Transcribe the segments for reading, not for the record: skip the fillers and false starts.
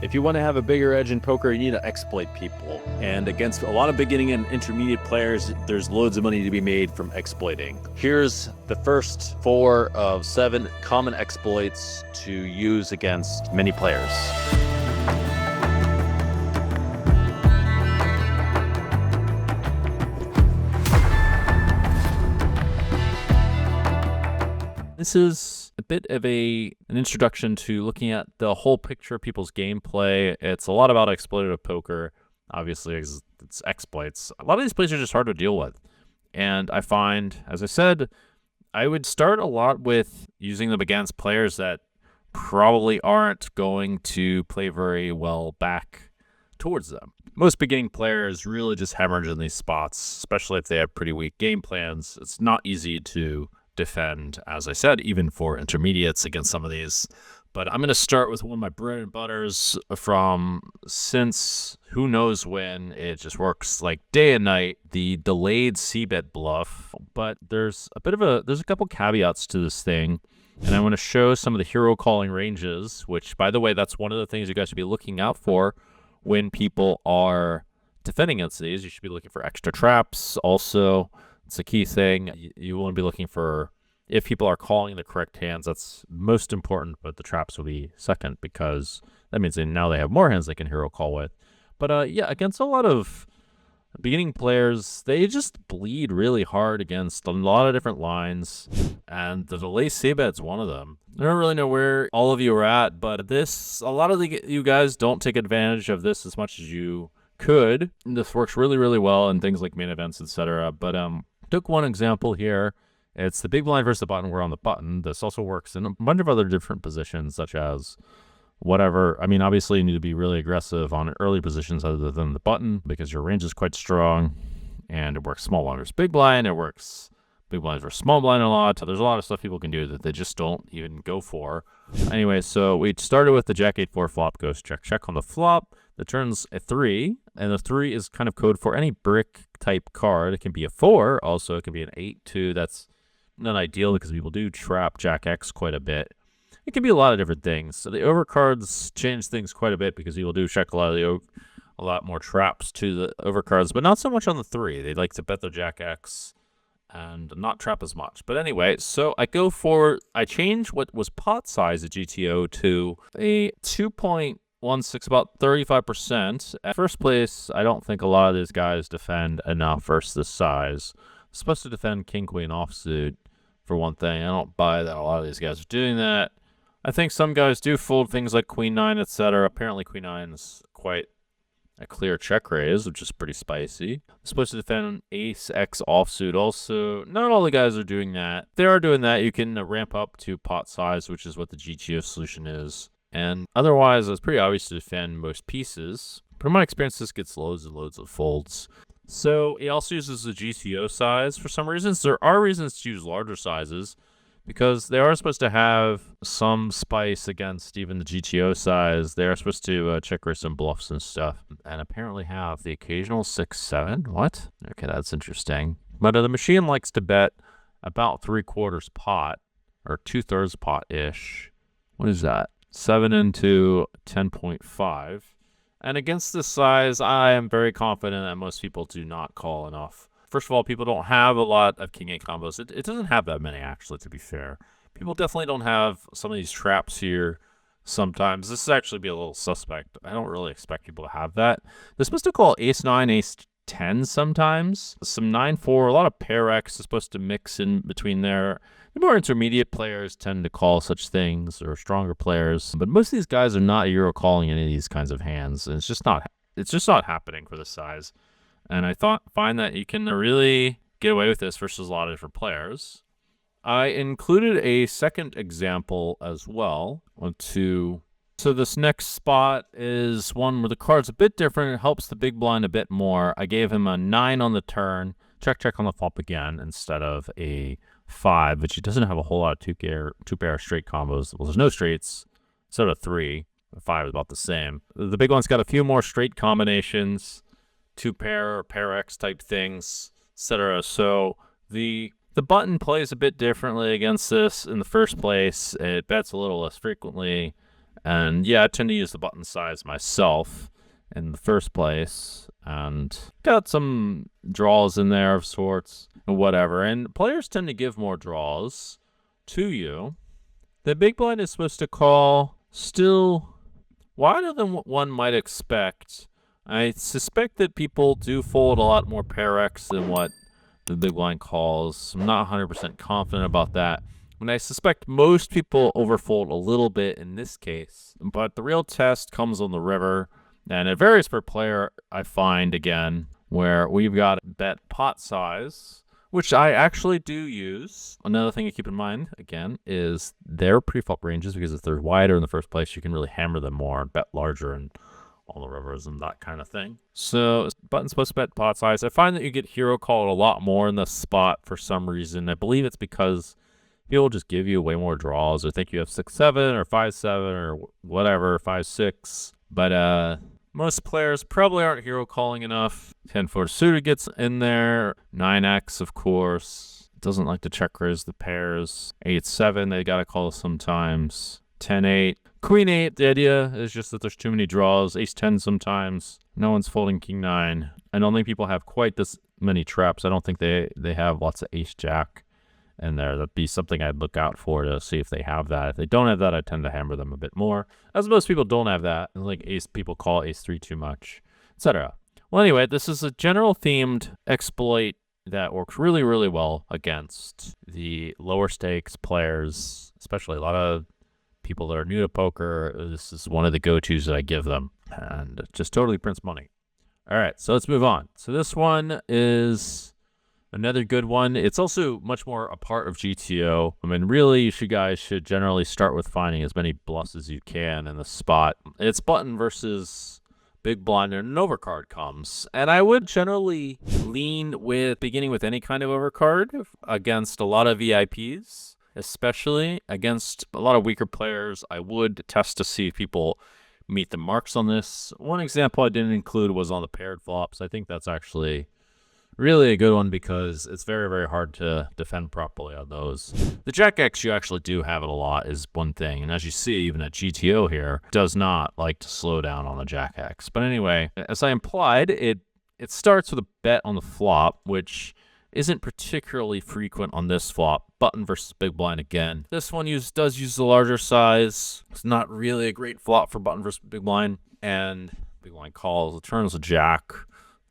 If you want to have a bigger edge in poker, you need to exploit people. And against a lot of beginning and intermediate players, there's loads of money to be made from exploiting. Here's the first 4 of 7 common exploits to use against many players. This is a bit of an introduction to looking at the whole picture of people's gameplay. It's a lot about exploitative poker. Obviously, it's exploits. A lot of these plays are just hard to deal with. And I find, as I said, I would start a lot with using them against players that probably aren't going to play very well back towards them. Most beginning players really just hemorrhage in these spots, especially if they have pretty weak game plans. It's not easy to defend, as I said, even for intermediates against some of these. But I'm going to start with one of my bread and butters from since who knows when. It just works like day and night, the delayed c-bet bluff. But there's a couple caveats to this thing. And I want to show some of the hero calling ranges, which, by the way, that's one of the things you guys should be looking out for when people are defending against these. You should be looking for extra traps. Also, it's a key thing. You want to be looking for, if people are calling the correct hands, that's most important, but the traps will be second, because that means now they have more hands they can hero call with. But yeah, against a lot of beginning players, they just bleed really hard against a lot of different lines, and the delay c-bet's one of them. I don't really know where all of you are at, but a lot of you guys don't take advantage of this as much as you could. This works really, really well in things like main events, etc. But took one example here. It's the big blind versus the button. We're on the button. This also works in a bunch of other different positions, such as whatever. I mean, obviously, you need to be really aggressive on early positions other than the button, because your range is quite strong, and it works small blind versus big blind. It works big blind versus small blind a lot. There's a lot of stuff people can do that they just don't even go for. Anyway, so we started with the Jack 8-4 flop, goes check on the flop. The turn's a 3, and the 3 is kind of code for any brick type card. It can be a 4, also it can be an 8-2. That's not ideal because people do trap Jack X quite a bit. It can be a lot of different things. So the overcards change things quite a bit because people do check a lot more traps to the overcards, but not so much on the 3. They like to bet their Jack X and not trap as much. But anyway, so I change what was pot size at GTO to a 2.16, about 35%. At first place, I don't think a lot of these guys defend enough versus this size. They're supposed to defend king queen offsuit for one thing. I don't buy that a lot of these guys are doing that. I think some guys do fold things like queen 9, etc. Apparently queen 9 is quite a clear check raise, which is pretty spicy. They're supposed to defend ace x offsuit also. Not all the guys are doing that. If they are doing that, you can ramp up to pot size, which is what the GTO solution is. And otherwise, it's pretty obvious to defend most pieces. But in my experience, this gets loads and loads of folds. So it also uses the GTO size for some reasons. There are reasons to use larger sizes, because they are supposed to have some spice against even the GTO size. They are supposed to check raise some bluffs and stuff, and apparently have the occasional 6-7. What? Okay, that's interesting. But the machine likes to bet about 3/4 pot, or 2/3 pot-ish. What is that? 7 into 10.5. And against this size, I am very confident that most people do not call enough. First of all, people don't have a lot of king 8 combos. It doesn't have that many, actually, to be fair. People definitely don't have some of these traps here sometimes. This is actually be a little suspect. I don't really expect people to have that. They're supposed to call ace 9, ace 10 sometimes. Some 9-4, a lot of pair X is supposed to mix in between there. The more intermediate players tend to call such things, or stronger players. But most of these guys are not Euro calling any of these kinds of hands. And it's just not happening for the size. And I find that you can really get away with this versus a lot of different players. I included a second example as well. So this next spot is one where the card's a bit different. It helps the big blind a bit more. I gave him a 9 on the turn, check on the flop again, instead of a 5, which he doesn't have a whole lot of two-pair straight combos. Well, there's no straights, instead of 3. The 5 is about the same. The big one's got a few more straight combinations, 2-pair or pair X type things, etc. So the button plays a bit differently against this. In the first place, it bets a little less frequently, And yeah, I tend to use the button size myself in the first place, and got some draws in there of sorts and whatever. And players tend to give more draws to you. The big blind is supposed to call still wider than what one might expect. I suspect that people do fold a lot more pair X than what the big blind calls. I'm not 100% confident about that. And I suspect most people overfold a little bit in this case. But the real test comes on the river, and it varies per player, I find, again, where we've got bet pot size, which I actually do use. Another thing to keep in mind, again, is their preflop ranges, because if they're wider in the first place, you can really hammer them more and bet larger and all the rivers and that kind of thing. So button's supposed to bet pot size. I find that you get hero called a lot more in this spot for some reason. I believe it's because people just give you way more draws or think you have 6-7 or 5-7 or whatever, 5-6. But most players probably aren't hero calling enough. 10-4 suited gets in there. 9x, of course. Doesn't like to check raise the pairs. 8-7, they got to call sometimes. 10-8. Queen 8, the idea is just that there's too many draws. Ace 10 sometimes. No one's folding king 9. I don't think people have quite this many traps. I don't think they have lots of ace jack in there. That'd be something I'd look out for to see if they have that. If they don't have that, I tend to hammer them a bit more. As most people don't have that. Like people call ace 3 too much, etc. Well, anyway, this is a general themed exploit that works really, really well against the lower stakes players, especially a lot of people that are new to poker. This is one of the go-tos that I give them, and it just totally prints money. All right, so let's move on. So this one is another good one. It's also much more a part of GTO. I mean, really, you guys should generally start with finding as many bluffs as you can in the spot. It's button versus big blind, and an overcard comes. And I would generally lean with beginning with any kind of overcard against a lot of VIPs, especially against a lot of weaker players. I would test to see if people meet the marks on this. One example I didn't include was on the paired flops. I think that's actually really a good one because it's very, very hard to defend properly on those. The Jack X, you actually do have it a lot, is one thing. And as you see, even at GTO here, does not like to slow down on the Jack X. But anyway, as I implied, it starts with a bet on the flop, which isn't particularly frequent on this flop. Button versus big blind again. This one does use the larger size. It's not really a great flop for button versus big blind. And big blind calls. The turn is a jack.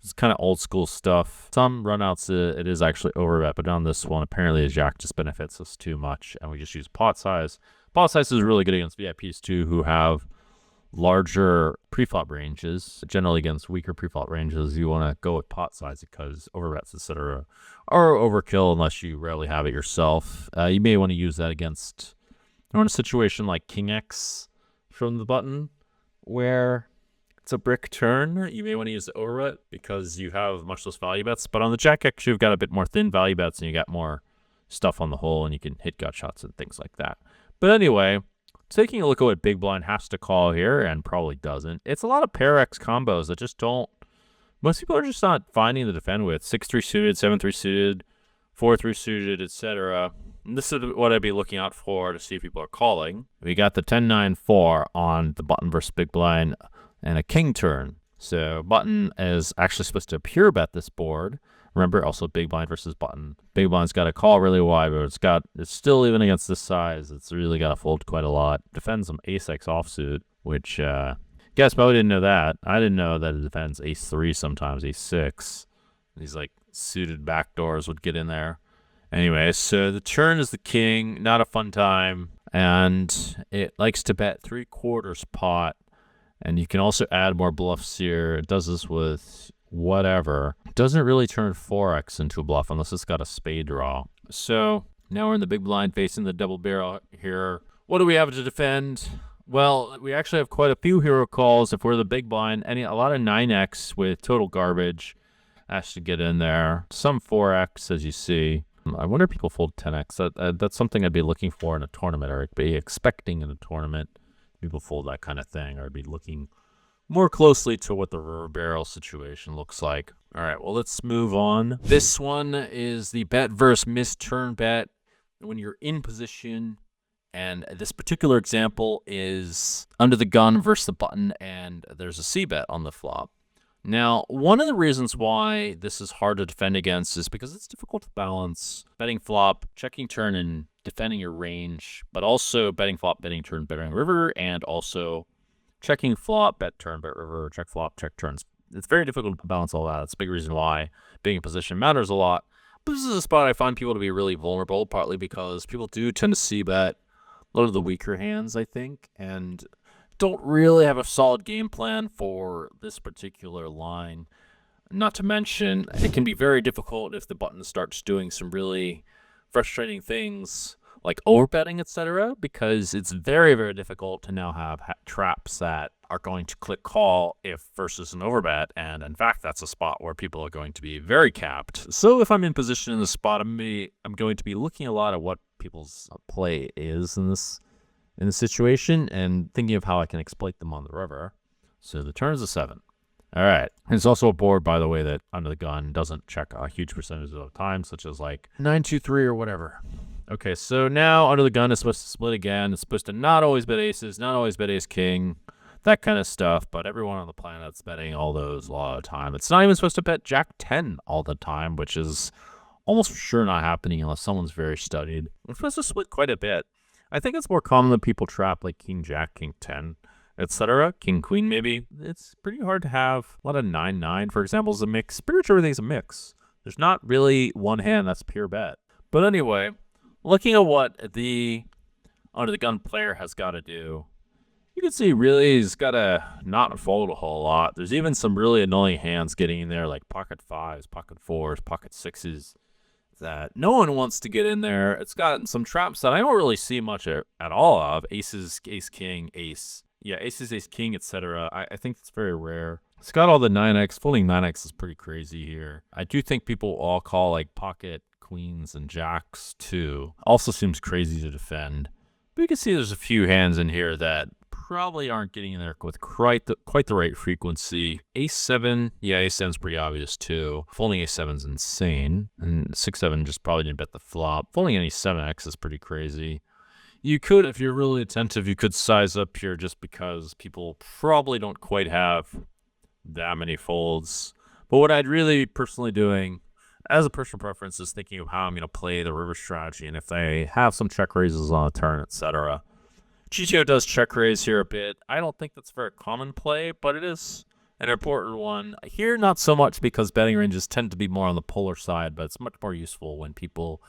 It's kind of old school stuff. Some runouts, it is actually overbet, but on this one, apparently a jack just benefits us too much, and we just use pot size. Pot size is really good against VIPs too, who have larger preflop ranges. Generally against weaker preflop ranges, you want to go with pot size because overbets, etc., are overkill unless you rarely have it yourself. You may want to use that against, in a situation like King X from the button, where it's a brick turn. You may want to use the overbet because you have much less value bets. But on the Jack X, you've got a bit more thin value bets and you got more stuff on the hole and you can hit gut shots and things like that. But anyway, taking a look at what big blind has to call here and probably doesn't. It's a lot of pair X combos that just don't. Most people are just not finding the defend with. 6-3 suited, 7-3 suited, 4-3 suited, etc. And this is what I'd be looking out for to see if people are calling. We got the 10-9-4 on the button versus big blind and a king turn. So button is actually supposed to pure bet this board. Remember, also big blind versus button. Big blind's got to call really wide, but it's still even against this size. It's really got to fold quite a lot. Defends some ace X offsuit, which guess probably didn't know that. I didn't know that it defends ace 3 sometimes, ace 6. These like suited backdoors would get in there. Anyway, so the turn is the king, not a fun time, and it likes to bet 3/4 pot. And you can also add more bluffs here. It does this with whatever. It doesn't really turn 4x into a bluff unless it's got a spade draw. So now we're in the big blind facing the double barrel here. What do we have to defend? Well, we actually have quite a few hero calls if we're the big blind. A lot of 9x with total garbage has to get in there. Some 4x, as you see. I wonder if people fold 10x. That's something I'd be looking for in a tournament, or I'd be expecting in a tournament. People fold that kind of thing, or I'd be looking more closely to what the river barrel situation looks like. All right, well, let's move on. This one is the bet versus miss turn bet. When you're in position, And this particular example is under the gun versus the button, and there's a c-bet on the flop. Now, one of the reasons why this is hard to defend against is because it's difficult to balance betting flop, checking turn, and defending your range, but also betting flop, betting turn, betting river, and also checking flop, bet turn, bet river, check flop, check turns. It's very difficult to balance all that. That's a big reason why being in position matters a lot. But this is a spot I find people to be really vulnerable, partly because people do tend to c-bet a lot of the weaker hands, I think, and don't really have a solid game plan for this particular line. Not to mention, it can be very difficult if the button starts doing some really frustrating things like overbetting, etc., because it's very, very difficult to now have traps that are going to click call if versus an overbet, and in fact, that's a spot where people are going to be very capped. So if I'm in position in the spot, I'm going to be looking a lot at what people's play is in this situation and thinking of how I can exploit them on the river. So the turn is a 7. All right. And it's also a board, by the way, that under the gun doesn't check a huge percentage of the time, such as like 9-2-3 or whatever. Okay, so now under the gun is supposed to split again. It's supposed to not always bet aces, not always bet ace king, that kind of stuff, but everyone on the planet's betting all those a lot of the time. It's not even supposed to bet jack 10 all the time, which is almost for sure not happening unless someone's very studied. It's supposed to split quite a bit. I think it's more common that people trap like king jack, king 10, etc. King queen maybe. It's pretty hard to have a lot of 9-9, for example, is a mix. Pretty much everything's a mix. There's not really one hand that's pure bet. But anyway, looking at what the under the gun player has got to do, you can see really he's got to not fold a whole lot. There's even some really annoying hands getting in there, like pocket 5s, pocket 4s, pocket 6s, that no one wants to get in there. It's got some traps that I don't really see much at all of. Aces, ace, king, ace. Yeah, aces, ace, king, etc. I think it's very rare. It's got all the 9x. Folding 9x is pretty crazy here. I do think people all call like pocket queens and jacks too. Also seems crazy to defend. But you can see there's a few hands in here that probably aren't getting in there with quite the right frequency. Ace 7, yeah, ace 7's pretty obvious too. Folding ace 7's insane, and 6-7 just probably didn't bet the flop. Folding any 7x is pretty crazy. You could, if you're really attentive, you could size up here just because people probably don't quite have that many folds. But what I'd really personally doing, as a personal preference, is thinking of how I'm going to play the river strategy, and if they have some check raises on a turn, etc. GTO does check raise here a bit. I don't think that's a very common play, but it is an important one. Here, not so much because betting ranges tend to be more on the polar side, but it's much more useful when people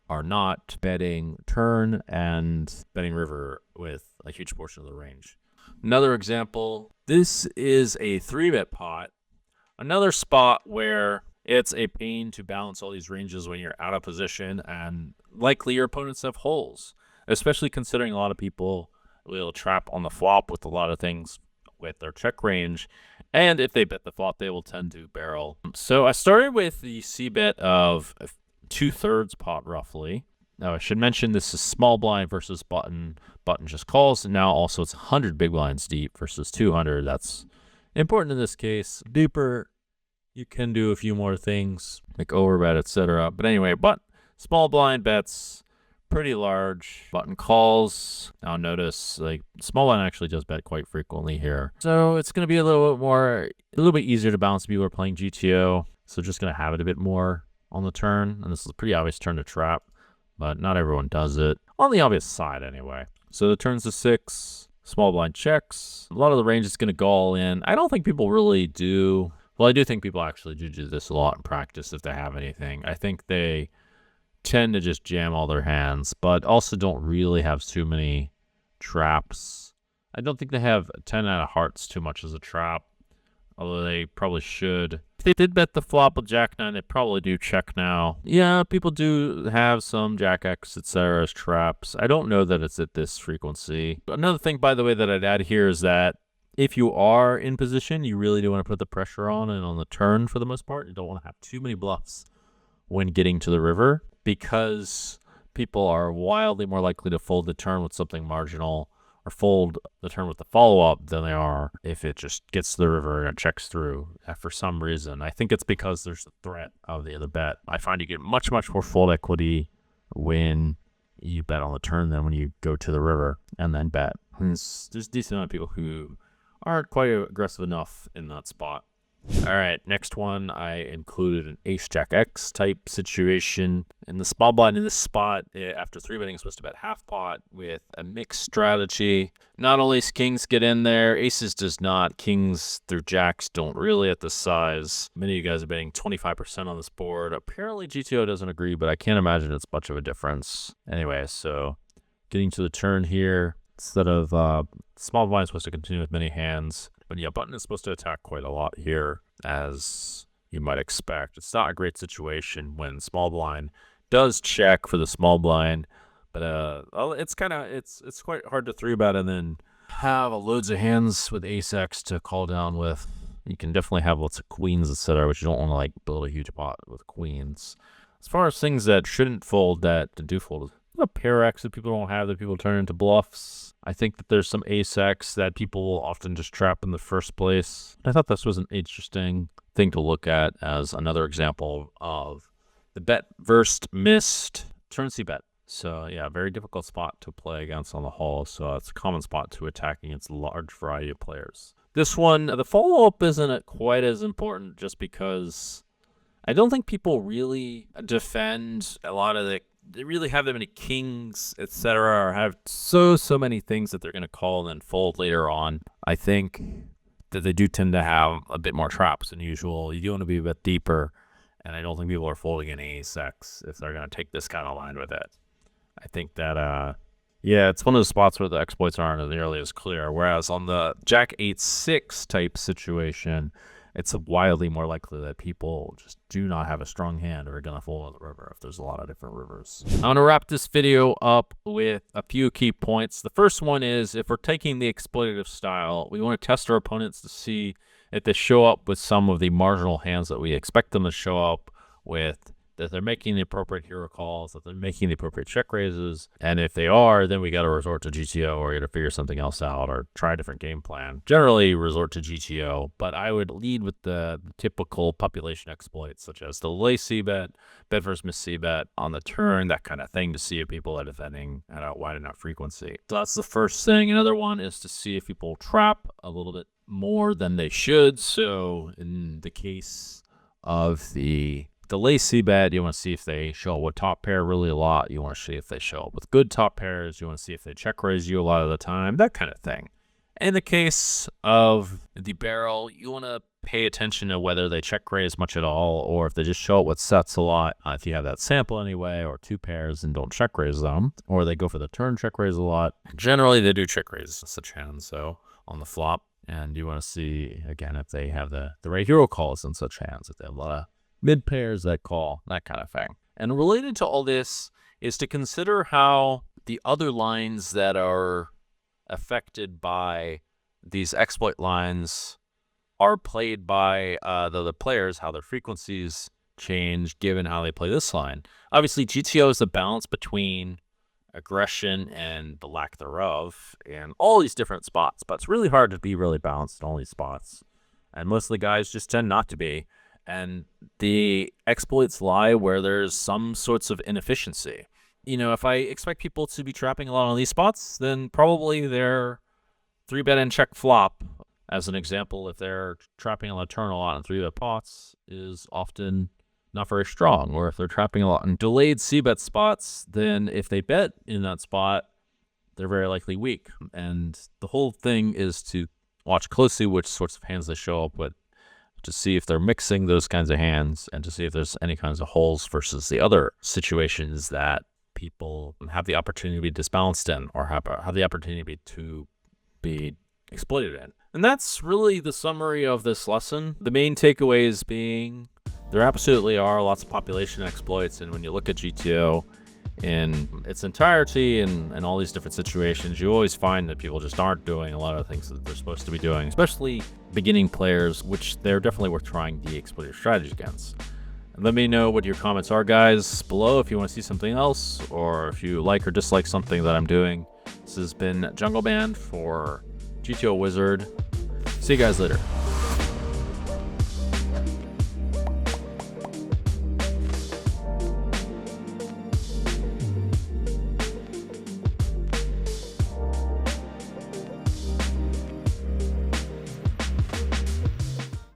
are not betting turn and betting river with a huge portion of the range. Another example, this is a 3-bet pot. Another spot where it's a pain to balance all these ranges when you're out of position, and likely your opponents have holes, especially considering a lot of people will trap on the flop with a lot of things with their check range, and if they bet the flop, they will tend to barrel. So I started with the c-bet of 2/3 pot roughly. Now I should mention this is small blind versus button. Button just calls, and now also it's 100 big blinds deep versus 200. That's important in this case. Deeper, you can do a few more things like overbet, etc. But anyway, small blind bets, pretty large. Button calls. Now notice, like, small blind actually does bet quite frequently here. So it's going to be a little bit easier to balance if people are playing GTO. So just going to have it a bit more on the turn. And this is a pretty obvious turn to trap, but not everyone does it. On the obvious side, anyway. So the turn's a 6. Small blind checks. A lot of the range is going to go all in. I don't think people really do. Well, I do think people actually do this a lot in practice if they have anything. I think they tend to just jam all their hands, but also don't really have too many traps. I don't think they have 10 out of hearts too much as a trap, although they probably should. If they did bet the flop with jack 9, they probably do check now. Yeah, people do have some jack X, etc. as traps. I don't know that it's at this frequency. Another thing, by the way, that I'd add here is that if you are in position, you really do want to put the pressure on, and on the turn for the most part, you don't want to have too many bluffs when getting to the river, because people are wildly more likely to fold the turn with something marginal or fold the turn with the follow-up than they are if it just gets to the river and it checks through for some reason. I think it's because there's a threat of the other bet. I find you get much more fold equity when you bet on the turn then when you go to the river and then bet. And there's a decent amount of people who aren't quite aggressive enough in that spot. All right, next one, I included an ace-jack-x type situation. In the small blind in this spot, after 3-betting, supposed to bet half pot with a mixed strategy. Not only kings get in there, aces does not. Kings through jacks don't really at this size. Many of you guys are betting 25% on this board. Apparently GTO doesn't agree, but I can't imagine it's much of a difference. Anyway, so getting to the turn here, instead of small blind is supposed to continue with many hands. But yeah, button is supposed to attack quite a lot here, as you might expect. It's not a great situation when small blind does check for the small blind, but it's quite hard to 3-bet and then have loads of hands with ace-x to call down with. You can definitely have lots of queens, etc., but you don't want to like build a huge pot with queens. As far as things that shouldn't fold that do fold, a pair X that people don't have that people turn into bluffs. I think that there's some ace X that people will often just trap in the first place. I thought this was an interesting thing to look at as another example of the bet versed missed turn C bet. So yeah, very difficult spot to play against on the hole. So it's a common spot to attack against a large variety of players. This one, the follow-up isn't quite as important just because I don't think people really defend a lot of they really have that many kings, etc., or have so many things that they're going to call and then fold later on. I think that they do tend to have a bit more traps than usual. You do want to be a bit deeper, and I don't think people are folding an ace-x if they're going to take this kind of line with it. I think that, yeah, it's one of those spots where the exploits aren't nearly as clear, whereas on the jack 8-6 type situation, it's wildly more likely that people just do not have a strong hand or are going to fold on the river if there's a lot of different rivers. I'm going to wrap this video up with a few key points. The first one is, if we're taking the exploitative style, we want to test our opponents to see if they show up with some of the marginal hands that we expect them to show up with, that they're making the appropriate hero calls, that they're making the appropriate check raises. And if they are, then we got to resort to GTO, or you got to figure something else out or try a different game plan. Generally resort to GTO, but I would lead with the typical population exploits, such as the lay c-bet, bet versus miss c-bet on the turn, that kind of thing, to see if people are defending at a wide enough frequency. So that's the first thing. Another one is to see if people trap a little bit more than they should. So in the case of the lay c-bet, you want to see if they show up with top pair really a lot. You want to see if they show up with good top pairs. You want to see if they check raise you a lot of the time, that kind of thing. In the case of the barrel, you want to pay attention to whether they check raise much at all, or if they just show up with sets a lot. If you have that sample anyway, or two pairs and don't check raise them, or they go for the turn check raise a lot. Generally, they do check raise such hands, so on the flop. And you want to see, again, if they have the right hero calls in such hands, if they have a lot of mid pairs that call, that kind of thing. And related to all this is to consider how the other lines that are affected by these exploit lines are played by the players, how their frequencies change given how they play this line. Obviously, GTO is the balance between aggression and the lack thereof in all these different spots, but it's really hard to be really balanced in all these spots. And most of the guys just tend not to be. And the exploits lie where there's some sorts of inefficiency. You know, if I expect people to be trapping a lot on these spots, then probably their 3-bet and check flop, as an example, if they're trapping on the turn a lot in 3-bet pots, is often not very strong. Or if they're trapping a lot in delayed c-bet spots, then if they bet in that spot, they're very likely weak. And the whole thing is to watch closely which sorts of hands they show up with, to see if they're mixing those kinds of hands and to see if there's any kinds of holes versus the other situations that people have the opportunity to be disbalanced in, or have the opportunity to be exploited in. And that's really the summary of this lesson. The main takeaways being there absolutely are lots of population exploits, and when you look at GTO in its entirety and all these different situations, you always find that people just aren't doing a lot of things that they're supposed to be doing, especially beginning players, which they're definitely worth trying the exploitative strategies against. And let me know what your comments are, guys, below if you want to see something else, or if you like or dislike something that I'm doing. This has been Jungleman for GTO Wizard. See you guys later.